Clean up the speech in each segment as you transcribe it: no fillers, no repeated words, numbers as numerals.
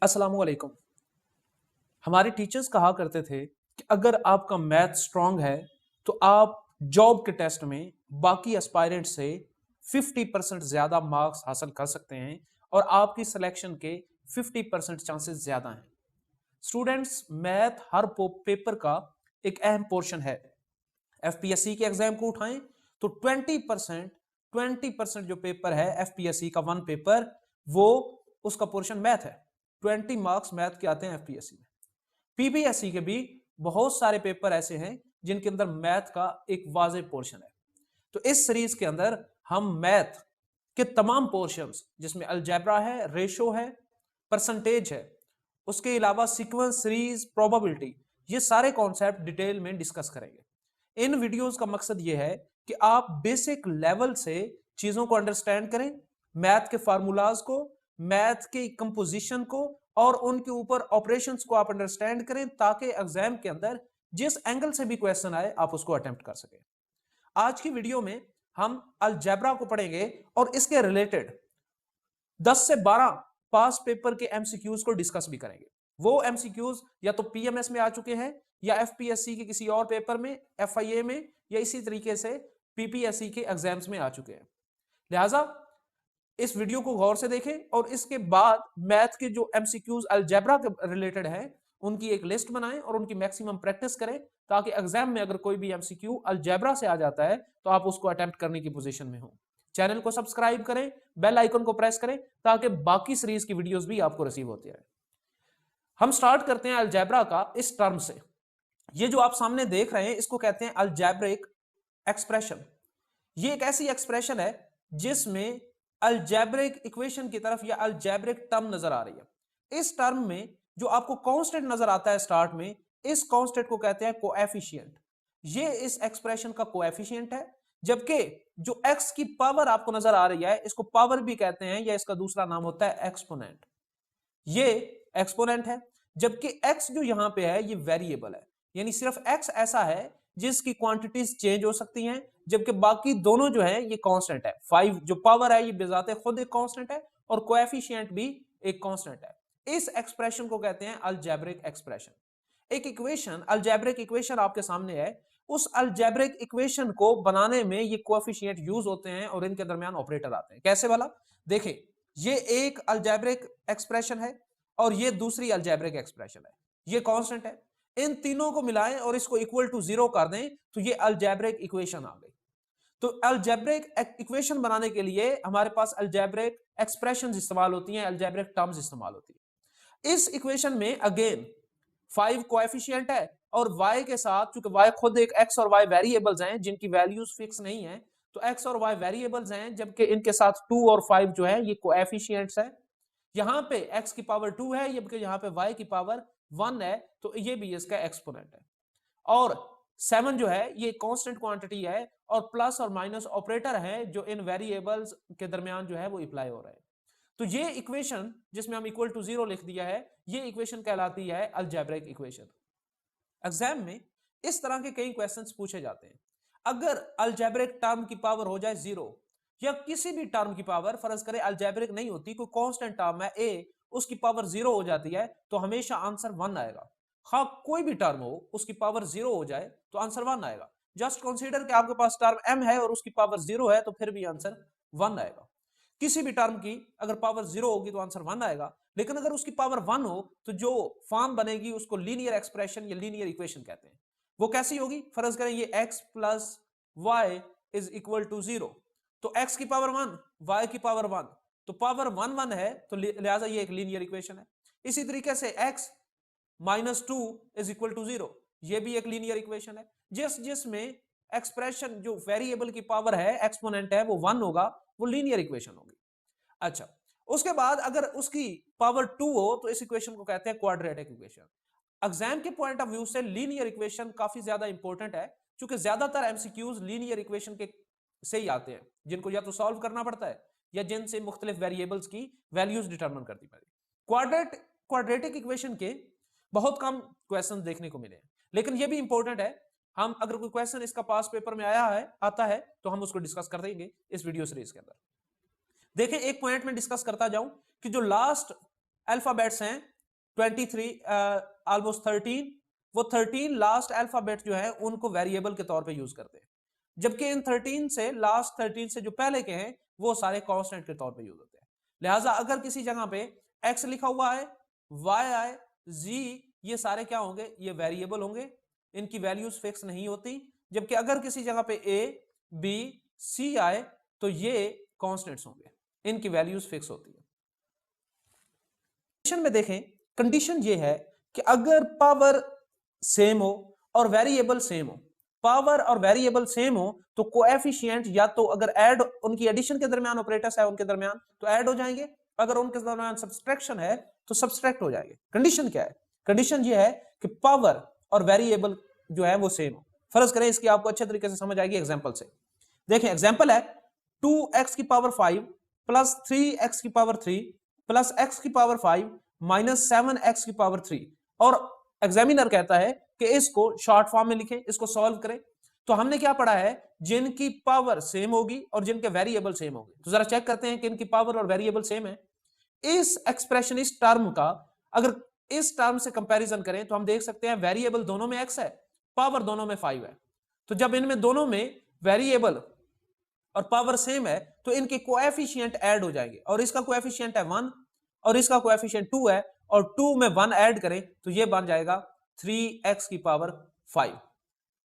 अस्सलामुअलैकुम। हमारे टीचर्स कहा करते थे कि अगर आपका मैथ स्ट्रांग है तो आप जॉब के टेस्ट में बाकी एस्पायरेंट से 50% ज्यादा मार्क्स हासिल कर सकते हैं और आपकी सिलेक्शन के 50% चांसेस ज्यादा हैं। स्टूडेंट्स, मैथ हर पेपर का एक अहम पोर्शन है। एफपीएससी के एग्जाम को उठाएं तो 20% जो पेपर है एफपीएससी का वन पेपर, वो उसका पोर्शन मैथ है। 20 मार्क्स मैथ के आते हैं एफपीएससी में। पीपीएससी के भी बहुत सारे पेपर ऐसे हैं जिनके अंदर मैथ का एक वाज़ेह पोर्शन है। तो इस सीरीज के अंदर हम मैथ के तमाम पोर्शंस, जिसमें अलजेब्रा है, रेशो है, परसेंटेज है, उसके अलावा सीक्वेंस, सीरीज, प्रोबेबिलिटी, ये सारे कॉन्सेप्ट डिटेल में डिस्कस करेंगे। इन वीडियोस का मकसद ये है कि आप बेसिक लेवल से चीजों को अंडरस्टैंड करें, मैथ के फार्मूलाज को, मैथ के कंपोजिशन को और उनके ऊपर ऑपरेशंस को आप अंडरस्टैंड करें, ताकि एग्जाम के अंदर जिस एंगल से भी क्वेश्चन आए आप उसको अटेम्प्ट कर सकें। आज की वीडियो में हम अलजेब्रा को पढ़ेंगे और इसके रिलेटेड 10 से 12 पास पेपर के एमसीक्यूज को डिस्कस भी करेंगे। वो एमसीक्यूज या तो पीएमएस में आ चुके हैं या एफपीएससी के किसी और पेपर में, एफआईए में, या इसी तरीके से पीपीएससी के एग्जाम्स में आ चुके हैं। लिहाजा इस वीडियो को गौर से देखें और इसके बाद मैथ के जो एमसीक्यूज अलजेब्रा के रिलेटेड है उनकी एक लिस्ट बनाएं और उनकी मैक्सिमम प्रैक्टिस करें, ताकि एग्जाम में अगर कोई भी एमसीक्यू अलजेब्रा से आ जाता है तो आप उसको अटेम्प्ट करने की पोजीशन में हो। चैनल को सब्सक्राइब करें, बेल आइकन को प्रेस करें ताकि बाकी सीरीज की वीडियोस भी आपको रिसीव होती रहे। हम स्टार्ट करते हैं अलजेब्रा का इस टर्म से। ये जो आप सामने देख रहे हैं इसको कहते हैं अलजेब्रिक एक्सप्रेशन। ये एक ऐसी एक्सप्रेशन है जिसमें अलजेब्रिक इक्वेशन की तरफ या अलजेब्रिक टर्म नजर आ रही है। इस टर्म में जो आपको कांस्टेंट नजर आता है स्टार्ट में, इस कांस्टेंट को कहते हैं कोएफिशिएंट। ये इस एक्सप्रेशन का कोएफिशिएंट है, जबकि जो x की पावर आपको नजर आ रही है इसको पावर भी कहते हैं या इसका दूसरा नाम होता है एक्सपोनेंट। ये एक्सपोनेंट है, जबकि x जो यहां पे है ये वेरिएबल है, यानी सिर्फ x ऐसा है जिसकी क्वांटिटीज चेंज हो सकती हैं, जबकि बाकी दोनों जो है ये कांस्टेंट है। 5 जो पावर है ये बेजाते खुद एक कांस्टेंट है और कोएफिशिएंट भी एक कांस्टेंट है। इस एक्सप्रेशन को कहते हैं अलजेब्रिक एक्सप्रेशन। एक इक्वेशन, अलजेब्रिक इक्वेशन आपके सामने है, उस अलजेब्रिक इक्वेशन को बनाने में ये कोएफिशिएंट यूज होते हैं और इनके दरमियान ऑपरेटर आते हैं। कैसे वाला? देखें, ये एक अलजेब्रिक एक्सप्रेशन है और ये दूसरी अलजेब्रिक एक्सप्रेशन है, ये कांस्टेंट है। इन तीनों को मिलाएं और इसको इक्वल टू 0 कर दें तो ये अलजेब्रिक इक्वेशन आ गई। तो अलजेब्रिक इक्वेशन बनाने के लिए हमारे पास अलजेब्रिक एक्सप्रेशंस इस्तेमाल होती हैं, अलजेब्रिक टर्म्स इस्तेमाल होती है। इस इक्वेशन में अगेन 5 कोएफिशिएंट है और y के साथ, चूंकि y खुद एक x और y वेरिएबल्स हैं जिनकी वैल्यूज फिक्स नहीं है, तो x और y वेरिएबल्स हैं, जबकि इनके साथ 2 और 5 जो है ये कोएफिशिएंट्स है। यहां पे x की पावर 2 है, जबकि यहां पे y की पावर 1 है, तो ये भी इसका एक्सपोनेंट है। और 7 जो है ये कांस्टेंट क्वांटिटी है और प्लस और माइनस ऑपरेटर है जो इन वेरिएबल्स के दरमियान जो है वो अप्लाई हो रहा है। तो ये इक्वेशन जिसमें हम इक्वल टू 0 लिख दिया है, ये इक्वेशन कहलाती है अलजेब्रिक इक्वेशन। एग्जाम में इस तरह के कई क्वेश्चंस पूछे जाते हैं। अगर अलजेब्रिक टर्म की पावर हो जाए 0 या किसी भी टर्म की पावर, फर्ज करें अलजेब्रिक नहीं होती, कोई कांस्टेंट टर्म है a, उसकी पावर 0 हो जाती है तो हमेशा आंसर 1 आएगा। हाँ, कोई भी टर्म हो उसकी पावर 0 हो जाए तो आंसर 1 आएगा। जस्ट कंसीडर कि आपके पास टर्म m है और उसकी पावर 0 है तो फिर भी आंसर 1 आएगा। किसी भी टर्म की अगर पावर 0 होगी तो आंसर 1 आएगा, लेकिन अगर उसकी पावर 1 हो तो जो फॉर्म बनेगी उसको लीनियर एक्सप्रेशन या लीनियर इक्वेशन कहते हैं। वो कैसी होगी? फर्ज करें ये x plus y is equal to 0, तो x की पावर 1, y की पावर 1, तो पावर 1 1 है, तो लिहाजा ये एक लीनियर इक्वेशन है। इसी तरीके से x minus 2 is equal to 0, ये भी एक लीनियर इक्वेशन है। जिसमें एक्सप्रेशन जो वेरिएबल की पावर है, एक्सपोनेंट है, वो 1 होगा, वो लीनियर इक्वेशन होगी। अच्छा, उसके बाद अगर उसकी पावर 2 हो तो इस इक्वेशन को कहते हैं क्वाड्रेटिक इक्वेशन। एग्जाम के पॉइंट ऑफ व्यू से लीनियर इक्वेशन काफी ज्यादा इंपॉर्टेंट है, क्योंकि ज्यादातर एमसीक्यूज लीनियर इक्वेशन के से ही आते हैं, जिनको या तो सॉल्व करना पड़ता है या जिनसे मुख्तलिफ वेरिएबल्स की वैल्यूज डिटरमिन करती पड़ती। क्वाड्रेटिक इक्वेशन के बहुत कम क्वेश्चन देखने को मिले हैं, लेकिन ये भी इंपॉर्टेंट है। हम अगर कोई क्वेश्चन इसका पास पेपर में आता है तो हम उसको डिस्कस कर देंगे इस वीडियो सीरीज के अंदर। देखें, एक पॉइंट में डिस्कस करता जाऊं कि जो लास्ट अल्फाबेट्स हैं 23 ऑलमोस्ट 13, वो 13 लास्ट अल्फाबेट जो है उनको वेरिएबल के तौर पे यूज करते हैं, जबकि इन 13 से लास्ट 13 से जो पहले के हैं वो सारे कांस्टेंट के तौर पे यूज होते हैं। लिहाजा अगर किसी जगह पे x लिखा हुआ है, y आए, z, ये सारे क्या होंगे, ये वेरिएबल होंगे, इनकी वैल्यूज फिक्स नहीं होती। जबकि अगर किसी जगह पे a, b, c आए तो ये कांस्टेंट्स होंगे, इनकी वैल्यूज फिक्स होती है। कंडीशन में देखें, कंडीशन ये है कि अगर पावर सेम हो और वेरिएबल सेम हो, पावर और वेरिएबल सेम हो तो कोएफिशिएंट या तो अगर ऐड उनकी एडिशन के दरमियान ऑपरेटर्स है उनके दरमियान तो ऐड हो जाएंगे, अगर उनके दरमियान सब्सट्रैक्शन है तो सब्सट्रैक्ट हो जाएंगे। कंडीशन क्या है? कंडीशन ये है कि पावर और वेरिएबल जो है वो सेम हो। फर्ज करें, इसकी आपको अच्छे तरीके से समझ आएगी एग्जांपल से। देखें एग्जांपल है 2x की पावर 5 प्लस 3x की पावर 3 प्लस x की पावर 5 माइनस 7x की पावर 3, और एग्जामिनर कहता है कि इसको शॉर्ट फॉर्म में लिखें, इसको सॉल्व करें। तो हमने क्या पढ़ा है, जिनकी पावर सेम होगी और जिनके वेरिएबल सेम होंगे। तो जरा चेक करते हैं कि इनकी पावर और वेरिएबल सेम है। इस एक्सप्रेशन, इस टर्म का अगर इस टर्म से कंपैरिजन करें तो हम देख सकते हैं वेरिएबल दोनों में x है, पावर दोनों में 5 है। तो जब इनमें दोनों में वेरिएबल और पावर सेम है तो इनके कोएफिशिएंट ऐड हो जाएंगे, और इसका कोएफिशिएंट है 1 और इसका कोएफिशिएंट 2 है, और 2 में 1 ऐड करें तो ये बन जाएगा 3x की पावर 5।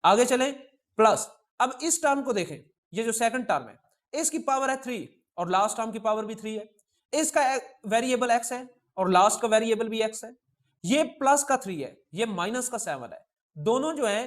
आगे चलें, प्लस अब इस टर्म को देखें, ये जो सेकंड टर्म है इसकी पावर है 3 और लास्ट टर्म की पावर भी 3 है। इसका वेरिएबल x है और लास्ट का वेरिएबल भी x है। ये प्लस का 3 है, ये माइनस का 7 है। दोनों जो है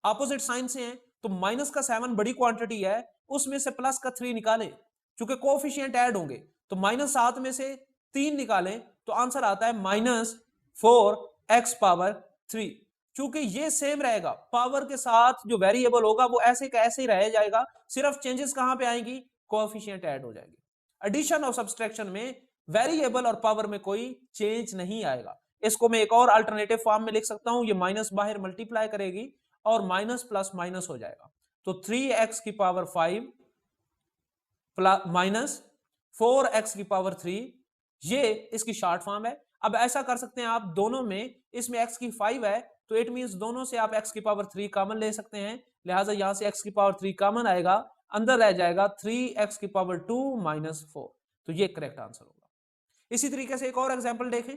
अपोजिट साइन से हैं, तो माइनस का 7 बड़ी क्वांटिटी है, उसमें से प्लस का 3 निकालें, चूंकि कोएफिशिएंट ऐड होंगे तो माइनस 7 में से 3 निकालें तो आंसर आता है माइनस 4x पावर 3। चूंकि ये सेम रहेगा, पावर के साथ जो वेरिएबल होगा वो ऐसे का ऐसे ही रह जाएगा, सिर्फ चेंजेस कहां पे आएंगी, कोएफिशिएंट ऐड हो जाएगी। एडिशन और सब्सट्रैक्शन में वेरिएबल और पावर में कोई चेंज नहीं आएगा। इसको मैं एक और अल्टरनेटिव फॉर्म में लिख सकता हूं, ये माइनस बाहर मल्टीप्लाई करेगी और माइनस प्लस माइनस हो जाएगा। तो 3x की पावर 5 प्लस माइनस 4x की पावर 3, ये इसकी शॉर्ट फॉर्म है। अब ऐसा कर सकते हैं आप, दोनों में इसमें x की 5 है तो इट मींस दोनों से आप x की पावर 3 कॉमन ले सकते हैं, लिहाजा यहां से x की पावर 3 कॉमन आएगा, अंदर रह जाएगा 3x की पावर 2 माइनस 4। तो ये करेक्ट आंसर होगा। इसी तरीके से एक और एग्जांपल देखें।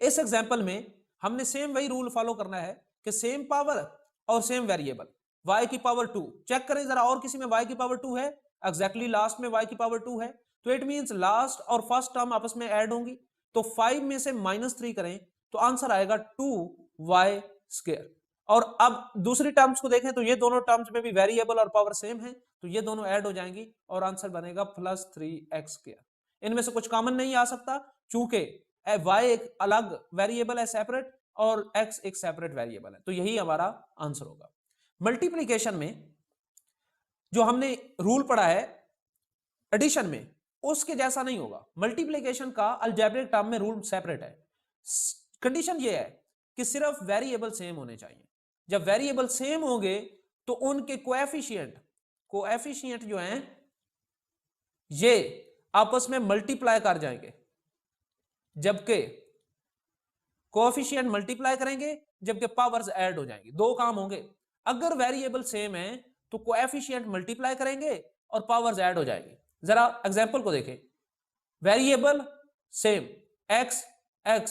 इस एग्जांपल में हमने सेम वही रूल फॉलो करना है कि सेम पावर और सेम वेरिएबल, y की पावर 2 चेक करें जरा, और किसी में y की पावर 2 है, एग्जैक्टली लास्ट में y की पावर 2 है, तो इट मींस लास्ट और फर्स्ट टर्म आपस में ऐड होंगी। तो 5 में से -3 करें तो आंसर आएगा 2y स्क्वायर। और अब दूसरी टर्म्स को देखें तो ये दोनों टर्म्स में भी वेरिएबल और पावर सेम है, तो ये दोनों ऐड हो जाएंगी और आंसर बनेगा +3x स्क्वायर। इनमें से कुछ कॉमन नहीं आ सकता, चूंकि y एक अलग वेरिएबल है सेपरेट और x एक सेपरेट वेरिएबल है, तो यही हमारा आंसर होगा। मल्टीप्लिकेशन में जो हमने रूल पढ़ा है एडिशन में, उसके जैसा नहीं होगा। मल्टीप्लिकेशन का अलजेब्रिक टर्म में रूल सेपरेट है। कंडीशन ये है कि सिर्फ वेरिएबल सेम होने चाहिए। जब वेरिएबल सेम होंगे तो उनके कोएफिशिएंट जो हैं ये आपस में मल्टीप्लाई कर जाएंगे, जबकि कोएफिशिएंट मल्टीप्लाई करेंगे जबकि पावर्स ऐड हो जाएंगी। दो काम होंगे, अगर वेरिएबल सेम है तो कोएफिशिएंट मल्टीप्लाई करेंगे और पावर्स ऐड हो जाएंगी। जरा एग्जांपल को देखें, वेरिएबल सेम x,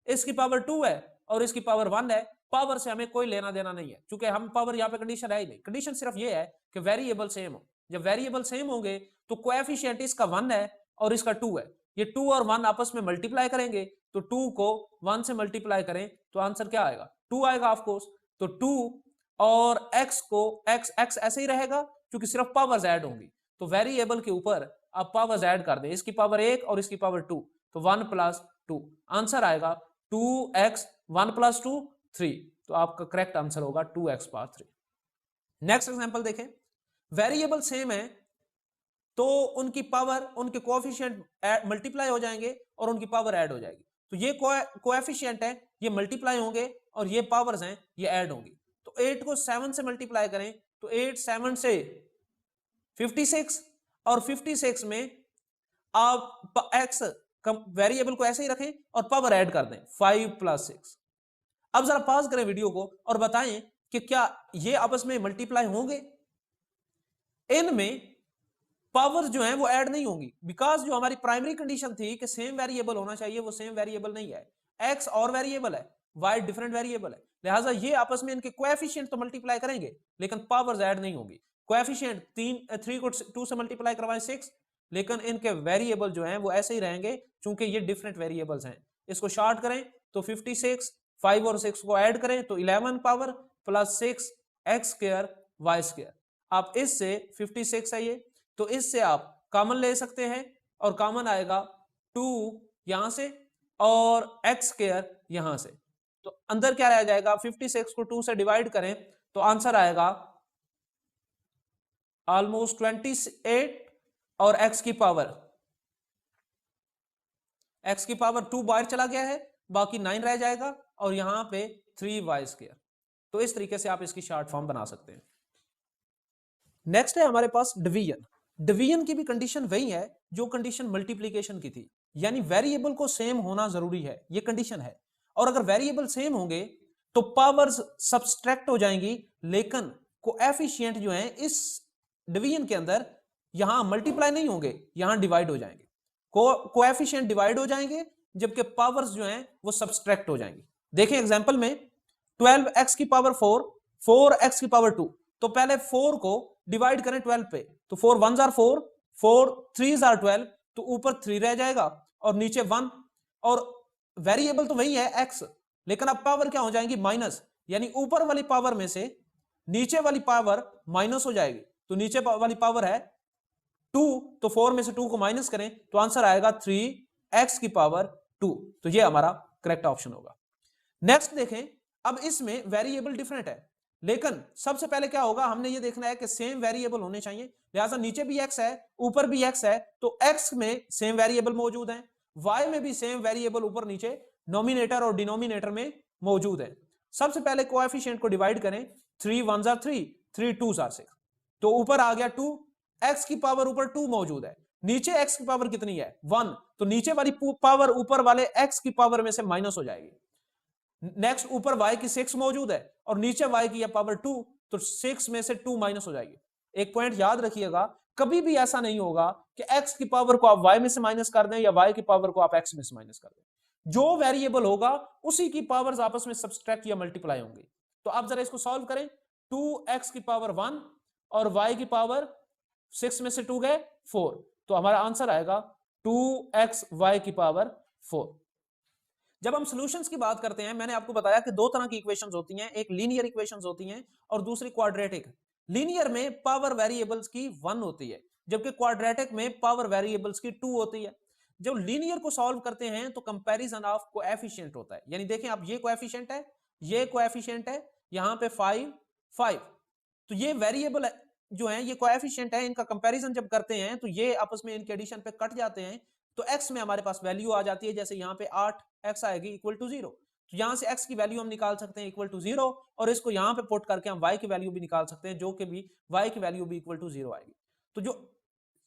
इसकी पावर 2 है और इसकी पावर 1 है, पावर से हमें कोई लेना देना नहीं है, क्योंकि हम पावर यहाँ पे कंडीशन है ही नहीं। कंडीशन सिर्फ ये है कि वेरिएबल सेम हो। जब वेरिएबल सेम होंगे तो कोएफिशिएंट इसका 1 है और इसका 2 है, ये 2 और 1 आपस में मल्टीप्लाई करेंगे तो 2 को 1 से मल्टीप्लाई करें तो आंसर क्या आएगा, 2 आएगा ऑफ कोर्स। तो 2 और x को x ऐसे ही रहेगा क्योंकि सिर्फ पावर्स ऐड होंगी, तो वेरिएबल के ऊपर आप पावर्स ऐड कर दें, इसकी पावर 1 और इसकी पावर 2, तो 1 + 2 आंसर आएगा 2x 1 + 2 3। तो आपका करेक्ट आंसर होगा 2x पावर 3। नेक्स्ट एग्जांपल देखें, वेरिएबल सेम है तो उनकी पावर, उनके कोएफिशिएंट मल्टीप्लाई हो जाएंगे और उनकी पावर ऐड हो जाएगी। तो ये कोएफिशिएंट है, ये मल्टीप्लाई होंगे और ये पावर्स हैं ये ऐड होंगी। तो 8 को 7 से मल्टीप्लाई करें तो 8 7 से 56 और 56 में आप x वेरिएबल को ऐसे ही रखें और पावर ऐड कर दें 5 + 6। अब जरा पॉज करें वीडियो को और बताएं कि क्या ये आपस में मल्टीप्लाई होंगे। इनमें पावर जो है वो ऐड नहीं होंगी, बिकॉज जो हमारी प्राइमरी कंडीशन थी कि सेम वेरिएबल होना चाहिए, वो सेम वेरिएबल नहीं है। एक्स और वेरिएबल है, वाई डिफरेंट वेरिएबल है, लिहाजा ये आपस में इनके कोएफिशिएंट तो मल्टीप्लाई करेंगे लेकिन पावर्स ऐड नहीं होंगी। कोएफिशिएंट 3 को 2 से मल्टीप्लाई करवाएं 6, लेकिन इनके वेरिएबल जो हैं वो ऐसे ही रहेंगे क्योंकि ये डिफरेंट वेरिएबल्स हैं। इसको शॉर्ट करें तो 56, 5 और 6 को ऐड करें तो 11 पावर प्लस 6 x² y²। आप इससे 56 है ये, तो इससे आप कॉमन ले सकते हैं और कॉमन आएगा 2 यहां से और x² यहां से, तो अंदर क्या रह जाएगा, 56 को 2 से डिवाइड करें तो आंसर आएगा ऑलमोस्ट 28 और x की पावर 2 बाहर चला गया है, बाकी 9 रह जाएगा और यहां पे 3y²। तो इस तरीके से आप इसकी शॉर्ट फॉर्म बना सकते हैं। नेक्स्ट है हमारे पास डिवीजन। डिवीजन की भी कंडीशन वही है जो कंडीशन मल्टीप्लीकेशन की थी, यानी वेरिएबल को सेम होना जरूरी है, ये कंडीशन है। और अगर वेरिएबल सेम होंगे तो पावर्स सब्सट्रैक्ट हो जाएंगी, लेकिन कोएफिशिएंट जो है इस डिवीजन के अंदर यहां मल्टीप्लाई नहीं होंगे, यहां डिवाइड हो जाएंगे। कोएफिशिएंट डिवाइड हो जाएंगे जबकि पावर्स जो हैं वो सब्सट्रैक्ट हो जाएंगी। देखें एग्जांपल में 12x की पावर 4, 4x की पावर 2, तो पहले 4 को डिवाइड करें 12 पे, तो 4 1s are 4, 4 3s are 12, तो ऊपर 3 रह जाएगा और नीचे 1, और वेरिएबल तो वही है x, लेकिन अब पावर क्या हो जाएंगी, माइनस, यानी ऊपर वाली पावर में से नीचे वाली पावर माइनस हो जाएगी। तो नीचे वाली पावर है 2, तो 4 में से 2 को माइनस करें तो आंसर आएगा 3x की पावर 2, तो ये हमारा करेक्ट ऑप्शन होगा। नेक्स्ट देखें, अब इसमें वेरिएबल डिफरेंट है, लेकिन सबसे पहले क्या होगा, हमने ये देखना है कि सेम वेरिएबल होने चाहिए, लिहाजा नीचे भी x है ऊपर भी x है, तो x में सेम वेरिएबल मौजूद है, y में भी सेम वेरिएबल ऊपर नीचे नोमिनेटर और डिनोमिनेटर में मौजूद है। सबसे पहले कोएफिशिएंट को डिवाइड करें, 3 1s are 3, 3 2s are 6, तो ऊपर आ गया 2, x की पावर ऊपर 2 मौजूद है, नीचे x की पावर कितनी है 1, तो नीचे वाली पावर ऊपर वाले x की पावर में से माइनस हो जाएगी। नेक्स्ट ऊपर y की 6 मौजूद है और नीचे y की पावर 2, तो 6 में से 2 माइनस हो जाएगी। एक पॉइंट याद रखिएगा, कभी भी ऐसा नहीं होगा कि x की पावर को आप y में से माइनस कर दें या y की पावर को आप x में से माइनस कर दें, जो वेरिएबल होगा उसी की पावर्स आपस में सब्सट्रैक्ट या मल्टीप्लाई होंगी। तो आप जरा इसको सॉल्व करें, 2x की पावर 1 और y की पावर 6 में से 2 गए 4, तो हमारा आंसर आएगा 2xy की पावर 4। जब हम सॉल्यूशंस की बात करते हैं, मैंने आपको बताया कि दो तरह की इक्वेशंस होती हैं, एक लीनियर इक्वेशंस होती हैं और दूसरी क्वाड्रेटिक। लीनियर में पावर वेरिएबल्स की 1 होती है, जबकि क्वाड्रेटिक में पावर वेरिएबल्स की 2 होती है। जब लीनियर को सॉल्व करते हैं तो कंपैरिजन ऑफ कोएफिशिएंट होता है, यानी देखें आप, ये कोएफिशिएंट है, ये कोएफिशिएंट है, यहां पे 5 5, तो ये वेरिएबल जो है ये कोएफिशिएंट है, इनका कंपैरिजन जब करते हैं तो ये आपस में इनके एडिशन पे कट जाते हैं, तो x में हमारे पास वैल्यू आ जाती है, जैसे यहाँ पे 8x आएगी इक्वल टू 0, तो यहां से x की वैल्यू हम निकाल सकते हैं इक्वल टू 0, और इसको यहाँ पे पुट करके हम y की वैल्यू भी निकाल सकते हैं, जो कि भी y की वैल्यू भी इक्वल टू 0 आएगी। तो जो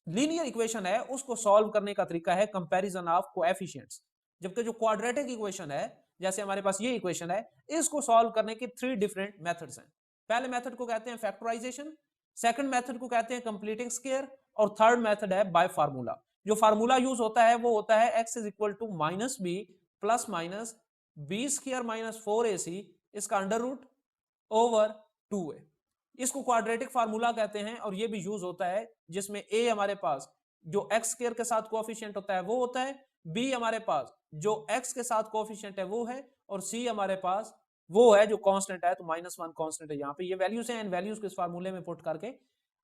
लीनियर इक्वेशन है उसको सॉल्व करने का तरीका है कंपैरिजन ऑफ कोएफिशिएंट्स, जबकि जो क्वाड्रेटिक इक्वेशन है, जैसे हमारे पास ये इक्वेशन है, इसको सॉल्व करने के 3 डिफरेंट मेथड्स हैं। पहले मेथड को कहते हैं फैक्टराइजेशन, सेकंड मेथड को कहते हैं कंप्लीटिंग स्क्वायर, और थर्ड मेथड है बाय फार्मूला। जो फार्मूला यूज होता है वो होता है x is equal to minus b plus minus b square minus 4ac इसका अंडर रूट ओवर 2a। इसको क्वाड्रेटिक फार्मूला कहते हैं, और ये भी यूज होता है जिसमें a हमारे पास जो x स्क्वायर के साथ कोएफिशिएंट होता है वो होता है, b हमारे पास जो x के साथ कोएफिशिएंट है वो है, और c हमारे पास वो है जो कांस्टेंट है, तो -1 कांस्टेंट है। यहाँ पे ये वैल्यूज हैं, इन वैल्यूज को इस फार्मूले में पुट करके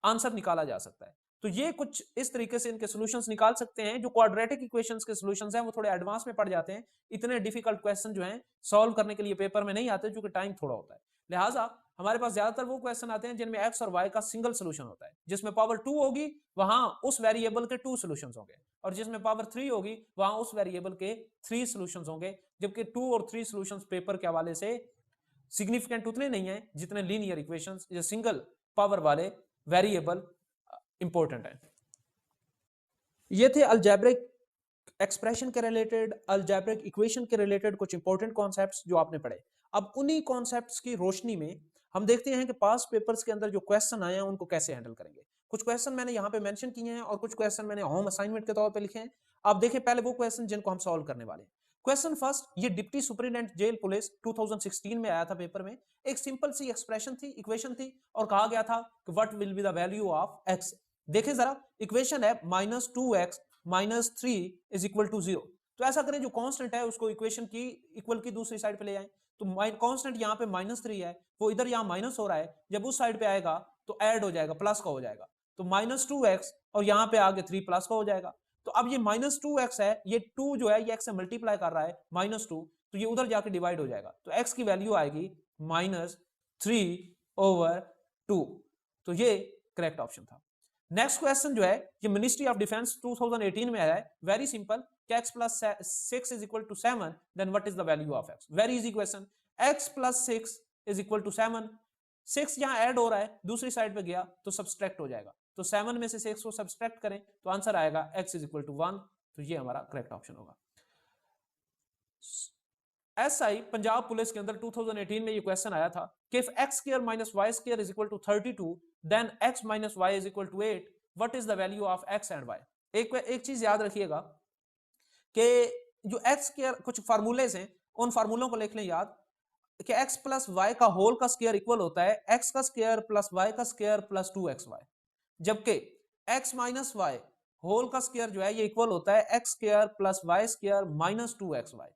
आंसर निकाला जा सकता है। तो ये कुछ इस तरीके से इनके सॉल्यूशंस निकाल सकते हैं। जो क्वाड्रेटिक इक्वेशंस के सॉल्यूशंस हैं वो थोड़े एडवांस में पड़ जाते हैं, इतने डिफिकल्ट क्वेश्चन जो हैं सॉल्व करने के लिए पेपर में नहीं आते, क्योंकि टाइम थोड़ा होता है। लिहाजा हमारे पास ज्यादातर वो क्वेश्चन आते हैं जिनमें x और y का सिंगल सोल्यूशन होता है, जिसमें पावर 2 होगी वहां उस वेरिएबल के 2 सॉल्यूशंस होंगे, और जिसमें पावर 3 होगी वहां उस वेरिएबल के 3 सॉल्यूशंस होंगे, जबकि 2 और 3 सॉल्यूशंस पेपर के हवाले से सिग्निफिकेंट उतने नहीं है जितने लीनियर इक्वेशंस या सिंगल पावर वाले वेरिएबल इंपॉर्टेंट है। ये थे अलजेब्रिक एक्सप्रेशन के रिलेटेड, अलजेब्रिक इक्वेशन के रिलेटेड कुछ इंपॉर्टेंट कॉन्सेप्ट्स जो आपने पढ़े। अब उन्हीं कॉन्सेप्ट्स की रोशनी में हम देखते हैं कि पास्ट पेपर्स के अंदर जो क्वेश्चन आए हैं उनको कैसे हैंडल करेंगे। कुछ क्वेश्चन मैंने यहाँ पे मेंशन किए हैं और कुछ क्वेश्चन मैंने होम असाइनमेंट के तौर पे लिखे हैं। आप देखें पहले वो क्वेश्चन जिनको हम सॉल्व करने वाले हैं। क्वेश्चन फर्स्ट, ये डिप्टी सुपरिटेंडेंट जेल पुलिस 2016 में आया था पेपर में। एक सिंपल सी एक्सप्रेशन थी, इक्वेशन थी, और कहा गया था कि what will be the value of x. देखें जरा, इक्वेशन है -2x minus 3 is equal to 0। तो ऐसा करें, जो कांस्टेंट है उसको इक्वेशन की इक्वल की दूसरी साइड पे ले आए। तो कांस्टेंट यहाँ पे -3 है, वो इधर यहाँ माइनस हो रहा है, जब उस साइड पे आएगा तो ऐड हो जाएगा, प्लस का हो जाएगा। तो -2x और यहाँ पे आगे 3 प्लस का हो जाएगा। तो अब ये -2x है, ये 2 जो है ये x से मल्टीप्लाई कर रहा है -2, तो ये उधर जाके डिवाइड हो जाएगा। तो x की वैल्यू आएगी -3/2। तो ये करेक्ट ऑप्शन था। नेक्स्ट क्वेश्चन जो है ये मिनिस्ट्री ऑफ डिफेंस 2018 में आया है। Very simple, x plus 6 is equal to 7, then what is the value of x। Very easy question, x plus 6 is equal to 7। 6 यहाँ ऐड हो रहा है, दूसरी साइड पे गया तो सब्सट्रैक्ट हो जाएगा। तो 7 में से 6 को सब्सट्रैक्ट करें तो आंसर आएगा x इज इक्वल टू 1। तो ये हमारा करेक्ट ऑप्शन होगा। SI पंजाब पुलिस के अंदर 2018 में ये क्वेश्चन आया था कि if x square minus y square is equal to 32 then x minus y is equal to 8, what is the value of x and y। एक चीज याद रखिएगा कि जो x square कुछ फार्मूलेज हैं, उन फार्मूलों को लिख लें याद, कि x प्लस वाई का होल का स्क्वायर इक्वल होता है x का स्क्वायर प्लस y का स्क्वायर प्लस 2xy, जबकि x माइनस वाई होल का स्क्वायर जो है ये इक्वल होता है x square plus y square minus 2xy।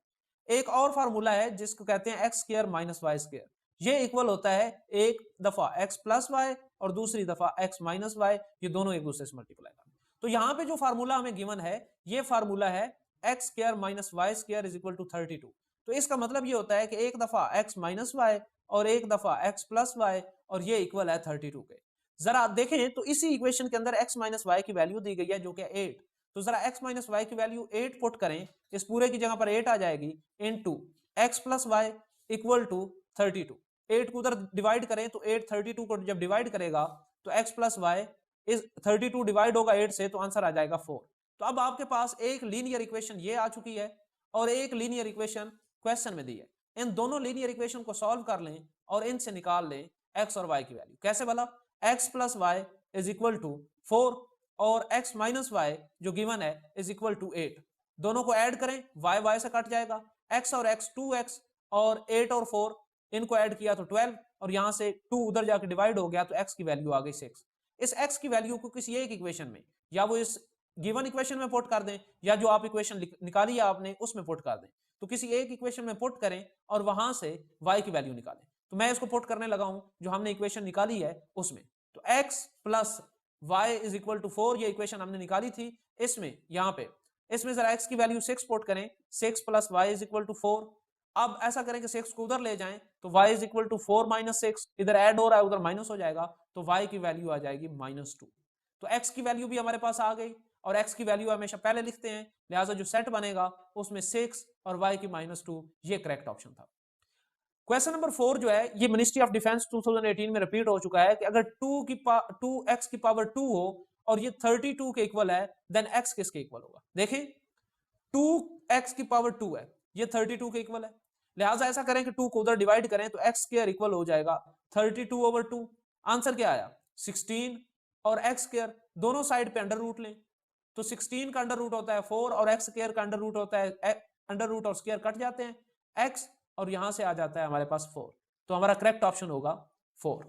एक और फार्मूला है जिसको कहते हैं x square minus y square, ये इक्वल होता है एक दफा x प्लस वाई और दूसरी दफा x माइनस वाई, ये दोनों एक दूसरे से मल्टीप्लाई करते हैं। तो यहाँ पे जो फार्मूला हमें गिवन है ये फार्मूला है x square minus y square is equal to 32। तो इसका मतलब ये होता है कि एक दफा x माइनस वाई और एक दफा x प्लस वाई, और ये इक्वल है 32 के। जरा आप देखें तो इसी इक्वेशन के अंदर x माइनस वाई की वैल्यू दी गई है जो कि 8। तो जरा x माइनस वाई की वैल्यू 8 पुट करें, इस पूरे की जगह पर 8 आ जाएगी, into x plus y equal to 32। 8 को उधर डिवाइड करें तो 8 32 को जब डिवाइड करेगा तो x प्लस वाई इस 32 डिवाइड होगा 8 से, तो आंसर आ जाएगा 4। तो अब आपके पास एक लीनियर इक्वेशन ये आ चुकी है और एक लीनियर इक्वेशन क्वेश्चन में दी है। इन दोनों लीनियर इक्वेशन को सॉल्व कर लें और इनसे निकाल लें x और y की वैल्यू। कैसे भला? x plus y is equal to 4 और x माइनस वाई जो गिवन है इज इक्वल टू 8। दोनों को ऐड करें, y y से कट जाएगा, x और x 2x और 8 और 4 इनको ऐड किया तो 12, और यहां से 2 उधर जाके डिवाइड हो गया तो x की वैल्यू आ गई 6। इस x की वैल्यू को किसी एक इक्वेशन में, या वो इस गिवन इक्वेशन में पुट कर दें या जो आप इक्वेशन निकाली है आपने उसमें पुट कर दें। तो किसी एक इक्वेशन में पुट करें और वहां से y की वैल्यू निकालें। तो मैं इसको पुट करने लगा हूं जो हमने इक्वेशन निकाली है उसमें। तो x plus y is equal to 4 ये इक्वेशन हमने निकाली थी, इसमें यहाँ पे इसमें जरा x की वैल्यू 6 पुट करें, 6 plus y is equal to 4। अब ऐसा करें कि 6 को उधर ले जाएं तो y is equal to 4 minus 6, इधर ऐड हो रहा है उधर माइनस हो जाएगा, तो y की वैल्यू आ जाएगी -2। तो x की वैल्यू भी हमारे पास आ गई, और x की वैल्यू हमेशा पहले लिखते हैं, लिहाजा जो सेट बनेगा उसमें 6 और y की -2, ये करेक्ट ऑप्शन था। क्वेश्चन नंबर 4 जो है ये मिनिस्ट्री ऑफ डिफेंस 2018 में रिपीट हो चुका है कि अगर 2x की पावर 2 हो और ये 32 के इक्वल है, देन x किसके इक्वल होगा? देखें 2x की पावर 2 है, ये 32 के इक्वल है, लिहाजा ऐसा करें कि 2 को उधर डिवाइड करें तो x स्क्वायर इक्वल हो जाएगा 32/2। आंसर क्या आया? 16 और x स्क्वायर दोनों साइड पे अंडर रूट लें, तो 16 का अंडर रूट होता है 4 और x स्क्वायर का अंडर रूट होता है, अंडर रूट और स्क्वायर कट जाते हैं, x और यहां से आ जाता है हमारे पास 4। तो हमारा करेक्ट ऑप्शन होगा 4।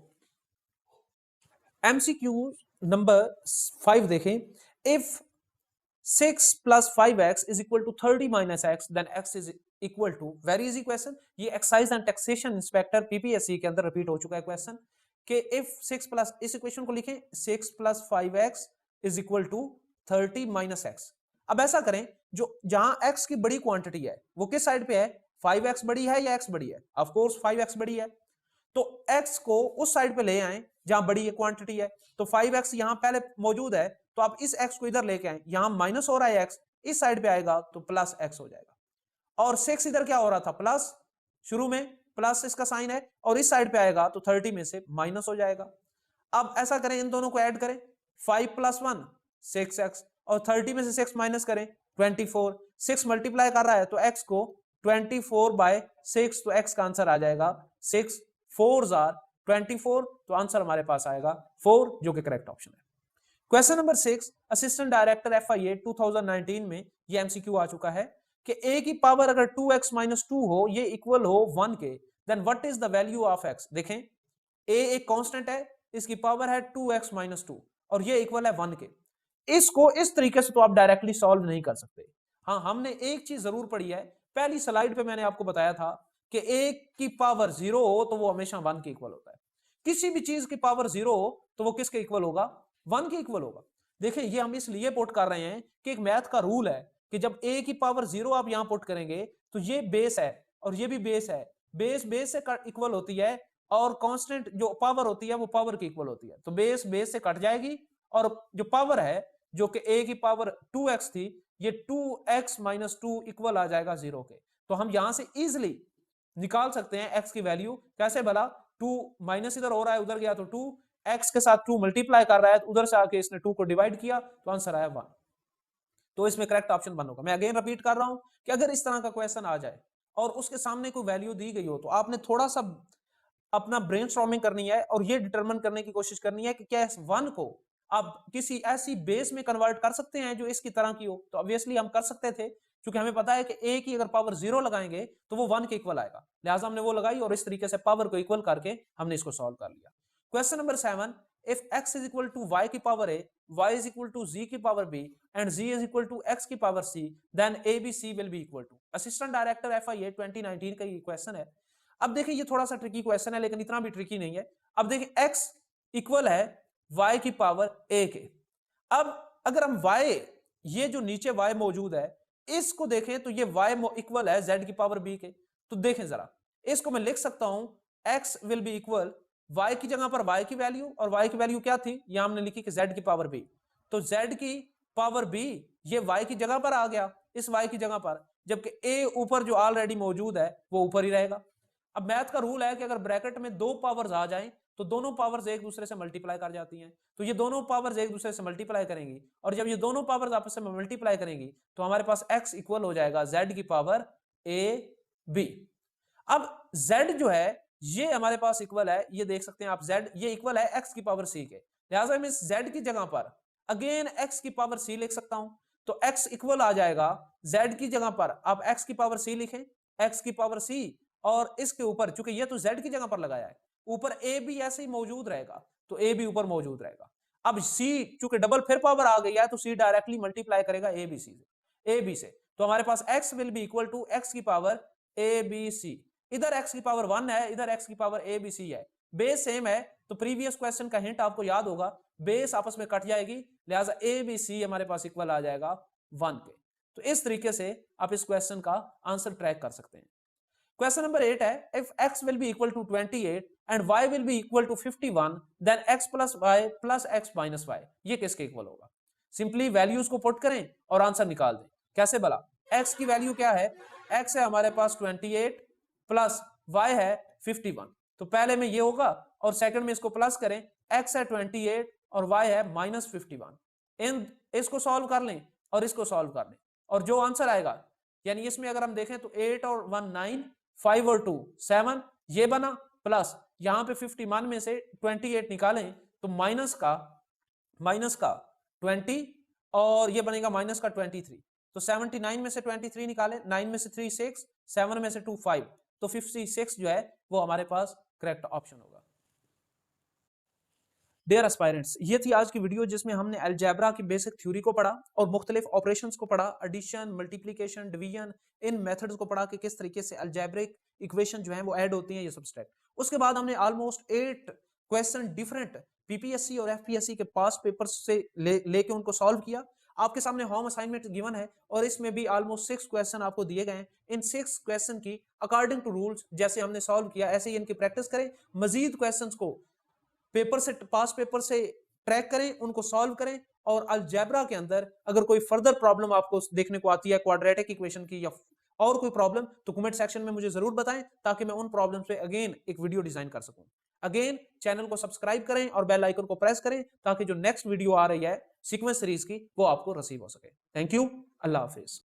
MCQ नंबर 5 देखें, if 6 plus 5x is equal to 30 minus x then x is equal to, very easy question, ये excise and taxation inspector PPSC के अंदर रिपीट हो चुका है क्वेश्चन कि इफ 6 प्लस, इस इक्वेशन को लिखें 6 plus 5x is equal to 30 minus x। अब ऐसा करें, जो जहां x की बड़ी क्वांटिटी है वो किस साइड पे है? 5x बड़ी है या x बड़ी है? ऑफ कोर्स 5x बड़ी है, तो x को उस साइड पे ले आए जहां बड़ी है क्वांटिटी है। तो 5x यहां पहले मौजूद है, तो आप इस x को इधर लेके आए, यहां माइनस हो रहा है x, इस साइड पे आएगा तो प्लस x हो जाएगा, और 6 इधर क्या हो रहा था? प्लस, शुरू में प्लस इसका साइन है, और इस साइड पे आएगा तो 30 में से माइनस हो जाएगा। अब ऐसा करें, इन दोनों को ऐड करें, 5 प्लस 1 6x, और 30 में से 6 माइनस करें 24, 6 मल्टीप्लाई कर रहा है तो x को 24/6, तो x का आंसर आ जाएगा 6 4s are 24, तो आंसर हमारे पास आएगा 4, जो कि करेक्ट ऑप्शन है। Question number 6, assistant director FIA 2019 में ये एमसीक्यू आ चुका है कि a की पावर अगर 2x - 2 हो, ये इक्वल हो 1 के, then what is the value of x। देखें a एक कांस्टेंट है, इसकी पावर है 2x - 2 और ये इक्वल है 1 के। इसको इस तरीके से तो आप डायरेक्टली सॉल्व नहीं कर सकते। हाँ, हमने एक चीज जरूर पढ़ी है, पहली स्लाइड पे मैंने आपको बताया था कि a की पावर 0 हो तो वो हमेशा 1 के इक्वल होता है। किसी भी चीज की पावर 0 हो तो वो किसके इक्वल होगा? 1 के इक्वल होगा। देखिए ये हम इसलिए पुट कर रहे हैं कि एक मैथ का रूल है कि जब a की पावर 0 आप यहां पुट करेंगे तो ये बेस है और ये भी बेस है, बेस बेस से इक्वल होती है और कांस्टेंट जो पावर होती है वो पावर के इक्वल होती है, तो बेस बेस से कट जाएगी और जो पावर है जो कि a की पावर 2x थी, ये 2x - 2 इक्वल आ जाएगा 0 के। तो हम यहां से इजिली निकाल सकते हैं x की वैल्यू। कैसे भला? 2 माइनस इधर हो रहा है, उधर गया तो 2, x के साथ 2 मल्टीप्लाई कर रहा है, तो उधर से आके इसने 2 को डिवाइड किया तो आंसर आया 1। तो इसमें करेक्ट ऑप्शन 1 होगा। मैं अगेन रिपीट कर रहा हूं कि अगर इस तरह का क्वेश्चन आ जाए और उसके सामने कोई वैल्यू दी गई हो तो आपने थोड़ा सा अपना ब्रेनस्टॉर्मिंग करनी है और ये डिटरमिन करने की कोशिश करनी है कि क्या इस 1 को आप किसी ऐसी बेस में कन्वर्ट कर सकते हैं जो इसकी तरह की हो। तो ऑब्वियसली हम कर सकते थे क्योंकि हमें पता है कि a की अगर पावर 0 लगाएंगे तो वो 1 के इक्वल आएगा, लिहाजा हमने वो लगाई और इस तरीके से पावर को इक्वल करके हमने इसको सॉल्व कर लिया। Question number 7, if x is equal to y की power a, y is equal to z की power b and z is equal to x की power c, then abc will be equal to। Assistant director FIA 2019 का ये question है। अब देखिए ये थोड़ा सा ट्रिकी क्वेश्चन है लेकिन इतना भी ट्रिकी नहीं है। अब देखिए x इक्वल है y की पावर a के। अब अगर हम y, ये जो नीचे y मौजूद है इसको देखें तो ये y इक्वल है z की पावर b के। तो देखें जरा, इसको मैं लिख सकता हूं x will be equal y की जगह पर y की वैल्यू, और y की वैल्यू क्या थी? यहां हमने लिखी कि z की पावर b, तो z की पावर b ये y की जगह पर आ गया इस y की जगह पर, जबकि a ऊपर जो ऑलरेडी मौजूद है वो ऊपर ही रहेगा। अब मैथ का रूल है कि अगर ब्रैकेट में दो पावर्स आ जाएं तो दोनों पावर्स एक दूसरे से मल्टीप्लाई कर जाती हैं, तो ये दोनों पावर्स एक दूसरे से मल्टीप्लाई करेंगी और जब ये दोनों पावर्स आपस में मल्टीप्लाई करेंगी तो हमारे पास x इक्वल हो जाएगा z की पावर a b। अब z जो है ये हमारे पास इक्वल है, ये देख सकते हैं आप z ये इक्वल है x की पावर c के, लिहाजा मैं इस z की जगह पर अगेन x की पावर c लिख सकता हूं। तो x इक्वल आ जाएगा z की जगह पर आप x की पावर c लिखें, x की पावर c, और इसके ऊपर चूंकि ये तो z की जगह पर लगाया है ऊपर a भी ऐसे ही मौजूद रहेगा तो a भी ऊपर मौजूद रहेगा। अब c चूंकि डबल फिर पावर आ गई है तो c डायरेक्टली मल्टीप्लाई करेगा a b से, तो हमारे पास x will be equal to x की पावर a b c। इधर x की पावर 1 है, इधर x की पावर a b c है, बेस सेम है तो प्रीवियस क्वेश्चन का हिंट आपको याद होगा, बेस आपस में कट जाएगी, लिहाजा a b c हमारे पास इक्वल आ जाएगा 1 के। तो इस तरीके से आप इस क्वेश्चन का आंसर ट्रैक कर सकते हैं। क्वेश्चन नंबर 8 है, if x will be equal to 28 and y will be equal to 51 then x plus y plus x minus y, ये किसके इक्वल होगा? सिंपली वैल्यूज को पुट करें और आंसर निकाल दें। कैसे भला? x की वैल्यू क्या है? x है हमारे पास 28 प्लस y है 51, तो पहले में ये होगा और सेकंड में इसको प्लस करें, x है 28 और y है -51। इन इसको सॉल्व कर लें और इसको सॉल्व कर लें और जो आंसर आएगा, यानी इसमें अगर हम देखें तो 8 और 1 9, 5 और 2 7, ये बना प्लस यहां पे 51 में से 28 निकालें तो माइनस का 20 और ये बनेगा माइनस का 23, तो 79 में से 23 निकालें, 9 में से 3 6, 7 में से 2 5, तो 56 जो है वो हमारे पास करेक्ट ऑप्शन होगा। डियर एस्पायरेंट्स, ये थी आज की वीडियो जिसमें हमने अलजेब्रा की बेसिक थ्योरी को पढ़ा और मुख्तलिफ ऑपरेशंस को पढ़ा, एडिशन, मल्टीप्लिकेशन, डिवीजन, इन मेथड्स को पढ़ा कि किस तरीके से अलजेब्रिक इक्वेशन जो है वो ऐड होती हैं, ये सब्सट्रैक्ट। उसके बाद हमने ऑलमोस्ट 8 क्वेश्चन डिफरेंट पीपीएससी और एफपीएससी के पास पेपर्स से लेके उनको सॉल्व किया। आपके सामने होम असाइनमेंट गिवन है और इसमें भी ऑलमोस्ट 6 क्वेश्चन आपको दिए गए हैं। इन 6 क्वेश्चन की अकॉर्डिंग टू रूल्स जैसे हमने सॉल्व किया ऐसे ही इनकी प्रैक्टिस करें। मजीद क्वेश्चंस को पास पेपर से ट्रैक करें, उनको सॉल्व करें और अलजेब्रा के अंदर अगर कोई फर्दर प्रॉब्लम आपको देखने को आती है क्वाड्रेटिक इक्वेशन की या और कोई प्रॉब्लम, तो कमेंट सेक्शन में मुझे जरूर बताएं ताकि मैं उन प्रॉब्लम पे अगेन एक वीडियो डिजाइन कर सकूं। अगेन चैनल को सब्सक्राइब करें और बेल आइकन को प्रेस करें ताकि जो नेक्स्ट वीडियो आ रही है सीक्वेंस सीरीज की वो आपको रिसीव हो सके। Thank you, Allah Hafiz.